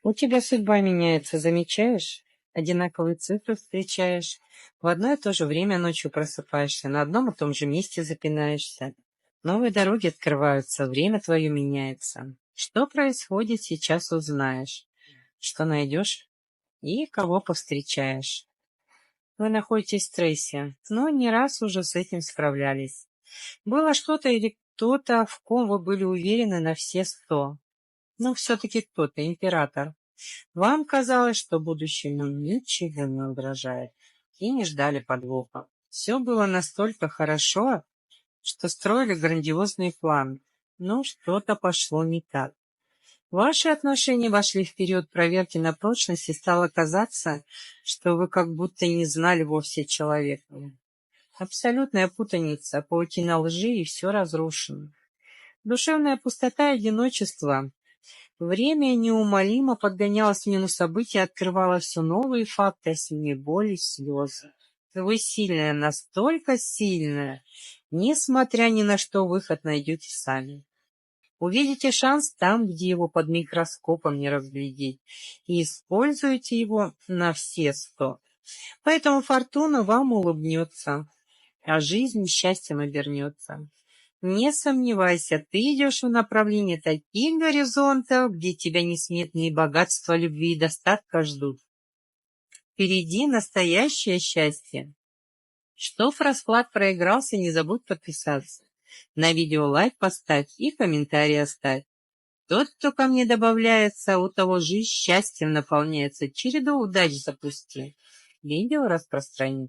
У тебя судьба меняется, замечаешь? Одинаковые цифры встречаешь. В одно и то же время ночью просыпаешься, на одном и том же месте запинаешься. Новые дороги открываются, время твое меняется. Что происходит, сейчас узнаешь. Что найдешь и кого повстречаешь. Вы находитесь в стрессе, но не раз уже с этим справлялись. Было что-то или кто-то, в ком вы были уверены на все 100. Но все-таки кто-то, император. Вам казалось, что будущему ничего не угрожает, и не ждали подвоха. Все было настолько хорошо, что строили грандиозный план, но что-то пошло не так. Ваши отношения вошли в период проверки на прочность, и стало казаться, что вы как будто не знали вовсе человека. Абсолютная путаница, паутина лжи, и все разрушено. Душевная пустота и одиночество. Время неумолимо подгоняло смену событий, открывало все новые факты, а с ними боль и слезы. Вы сильная, настолько сильная, несмотря ни на что, выход найдете сами. Увидите шанс там, где его под микроскопом не разглядеть, и используйте его на все 100. Поэтому фортуна вам улыбнется, а жизнь счастьем обернется. Не сомневайся, ты идешь в направлении таких горизонтов, где тебя несметные богатства, любви и достатка ждут. Впереди настоящее счастье. Чтоб расклад проигрался, не забудь подписаться. На видео лайк поставь и комментарий оставь. Тот, кто ко мне добавляется, у того жизнь счастьем наполняется. Череду удач запусти. Видео распространи.